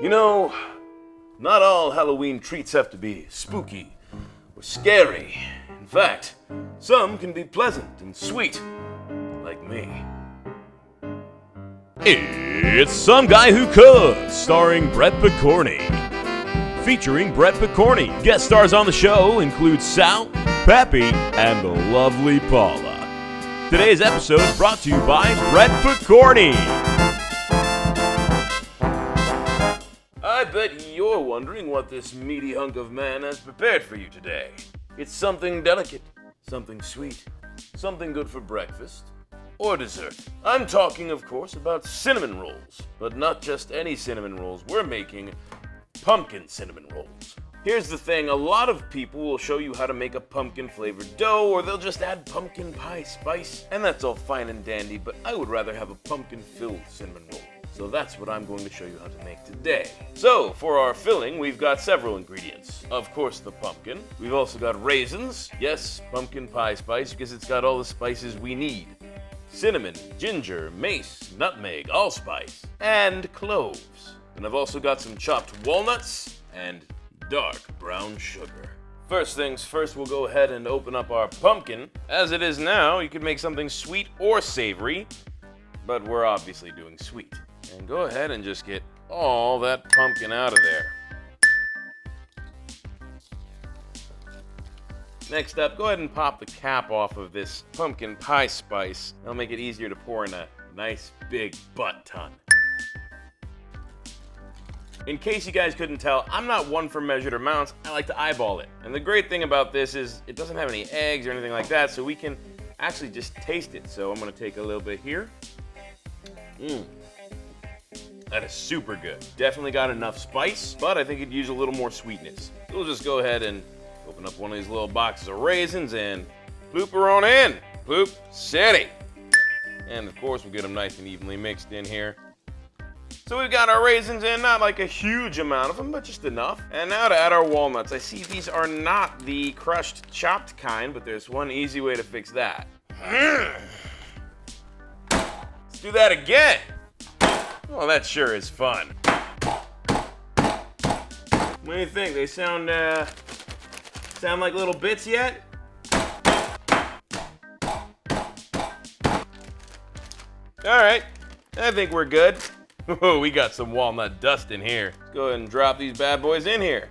You know, not all Halloween treats have to be spooky or scary. In fact, some can be pleasant and sweet, like me. It's Some Guy Who Could, starring Brett Picorni. Featuring Brett Picorni. Guest stars on the show include Sal, Peppy, and the lovely Paula. Today's episode brought to you by Brett Picorni. I bet you're wondering what this meaty hunk of man has prepared for you today. It's something delicate, something sweet, something good for breakfast or dessert. I'm talking, of course, about cinnamon rolls, but not just any cinnamon rolls. We're making pumpkin cinnamon rolls. Here's the thing, a lot of people will show you how to make a pumpkin-flavored dough, or they'll just add pumpkin pie spice, and that's all fine and dandy, but I would rather have a pumpkin-filled cinnamon roll. So that's what I'm going to show you how to make today. So, for our filling, we've got several ingredients. Of course, the pumpkin. We've also got raisins. Yes, pumpkin pie spice, because it's got all the spices we need. Cinnamon, ginger, mace, nutmeg, allspice, and cloves. And I've also got some chopped walnuts and dark brown sugar. First things first, we'll go ahead and open up our pumpkin. As it is now, you could make something sweet or savory, but we're obviously doing sweet. And go ahead and just get all that pumpkin out of there. Next up, go ahead and pop the cap off of this pumpkin pie spice. That'll make it easier to pour in a nice big butt ton. In case you guys couldn't tell, I'm not one for measured amounts. I like to eyeball it. And the great thing about this is it doesn't have any eggs or anything like that, so we can actually just taste it. So I'm gonna take a little bit here. That is super good. Definitely got enough spice, but I think it'd use a little more sweetness. So we'll just go ahead and open up one of these little boxes of raisins and ploop her on in. Ploop city. And of course, we'll get them nice and evenly mixed in here. So we've got our raisins in, not like a huge amount of them, but just enough. And now to add our walnuts. I see these are not the crushed, chopped kind, but there's one easy way to fix that. Let's do that again. Well, that sure is fun. What do you think? They sound like little bits yet? All right, I think we're good. Oh, we got some walnut dust in here. Let's go ahead and drop these bad boys in here.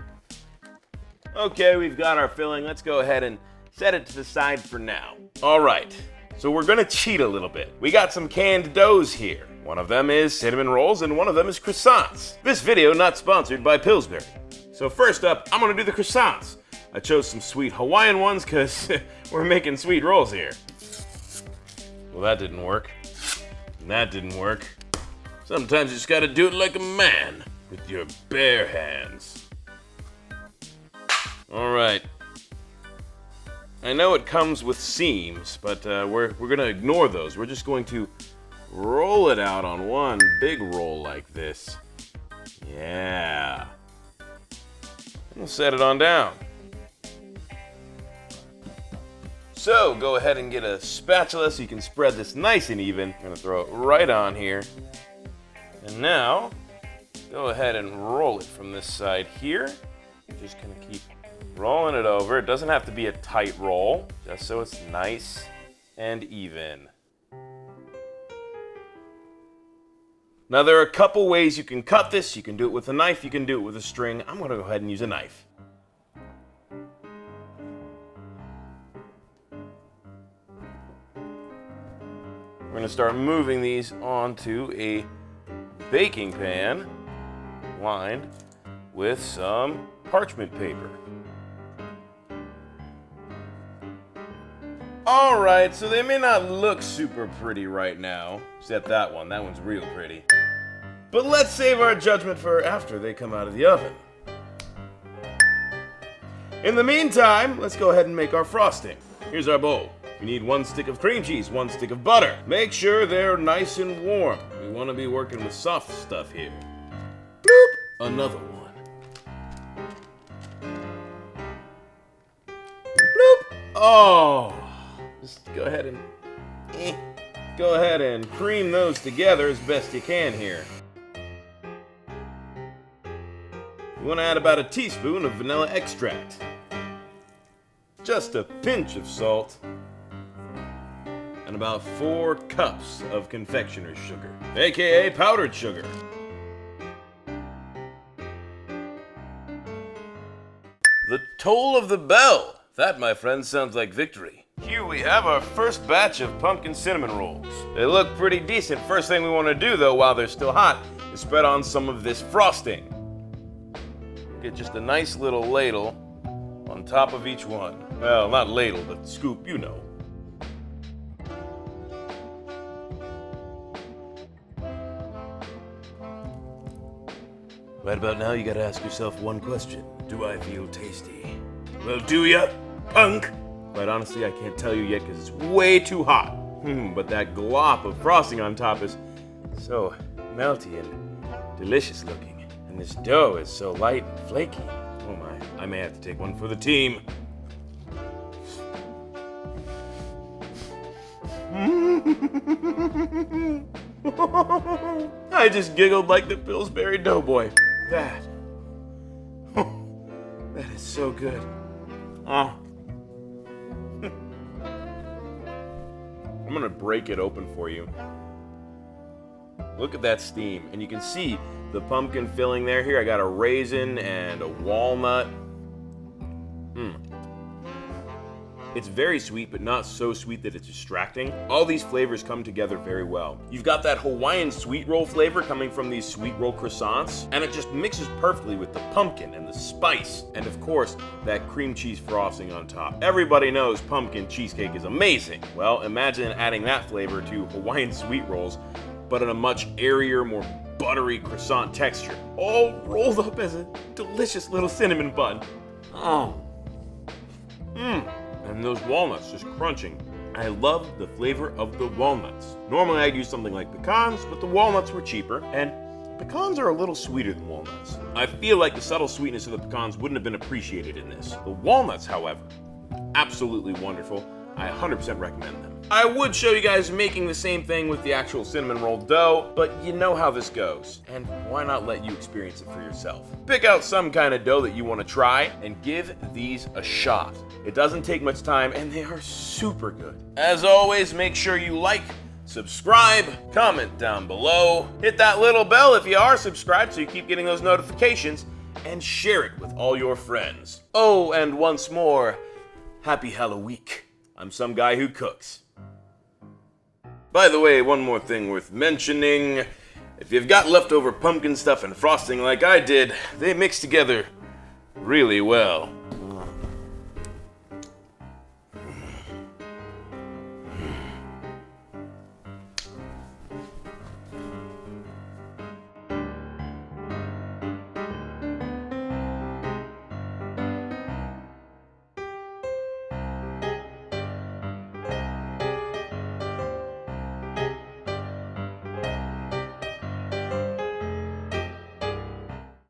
Okay, we've got our filling. Let's go ahead and set it to the side for now. All right, so we're gonna cheat a little bit. We got some canned doughs here. One of them is cinnamon rolls and one of them is croissants. This video not sponsored by Pillsbury. So first up, I'm gonna do the croissants. I chose some sweet Hawaiian ones because we're making sweet rolls here. Well, that didn't work. And that didn't work. Sometimes you just gotta do it like a man, with your bare hands. All right. I know it comes with seams, but we're gonna ignore those. We're just going to roll it out on one big roll like this. Yeah. And we'll set it on down. So go ahead and get a spatula so you can spread this nice and even. I'm gonna throw it right on here. And now, go ahead and roll it from this side here. Just gonna keep rolling it over. It doesn't have to be a tight roll, just so it's nice and even. Now there are a couple ways you can cut this. You can do it with a knife, you can do it with a string. I'm gonna go ahead and use a knife. We're gonna start moving these onto a baking pan lined with some parchment paper. All right, so they may not look super pretty right now, except that one's real pretty. But let's save our judgment for after they come out of the oven. In the meantime, let's go ahead and make our frosting. Here's our bowl. We need 1 stick of cream cheese, 1 stick of butter. Make sure they're nice and warm. We want to be working with soft stuff here. Bloop! Another one. Bloop! Oh! Just go ahead and cream those together as best you can here. You want to add about a teaspoon of vanilla extract. Just a pinch of salt. And about 4 cups of confectioner's sugar, aka powdered sugar. The toll of the bell. That, my friends, sounds like victory. Here we have our first batch of pumpkin cinnamon rolls. They look pretty decent. First thing we want to do, though, while they're still hot, is spread on some of this frosting. Get just a nice little ladle on top of each one. Well, not ladle, but scoop, you know. Right about now, you gotta ask yourself one question. Do I feel tasty? Well, do ya, punk? Quite honestly, I can't tell you yet because it's way too hot. But that glop of frosting on top is so melty and delicious looking. And this dough is so light and flaky. Oh my, I may have to take one for the team. I just giggled like the Pillsbury Doughboy. That is so good. Oh. I'm gonna break it open for you. Look at that steam, and you can see the pumpkin filling there. Here I got a raisin and a walnut. It's very sweet, but not so sweet that it's distracting. All these flavors come together very well. You've got that Hawaiian sweet roll flavor coming from these sweet roll croissants, and it just mixes perfectly with the pumpkin and the spice, and of course, that cream cheese frosting on top. Everybody knows pumpkin cheesecake is amazing. Well, imagine adding that flavor to Hawaiian sweet rolls, but in a much airier, more buttery croissant texture, all rolled up as a delicious little cinnamon bun. And those walnuts just crunching. I love the flavor of the walnuts. Normally I'd use something like pecans, but the walnuts were cheaper, and pecans are a little sweeter than walnuts. I feel like the subtle sweetness of the pecans wouldn't have been appreciated in this. The walnuts, however, absolutely wonderful. I 100% recommend them. I would show you guys making the same thing with the actual cinnamon roll dough, but you know how this goes. And why not let you experience it for yourself? Pick out some kind of dough that you want to try and give these a shot. It doesn't take much time and they are super good. As always, make sure you like, subscribe, comment down below, hit that little bell if you are subscribed so you keep getting those notifications, and share it with all your friends. Oh, and once more, happy Halloween. I'm some guy who cooks. By the way, one more thing worth mentioning. If you've got leftover pumpkin stuff and frosting like I did, they mix together really well.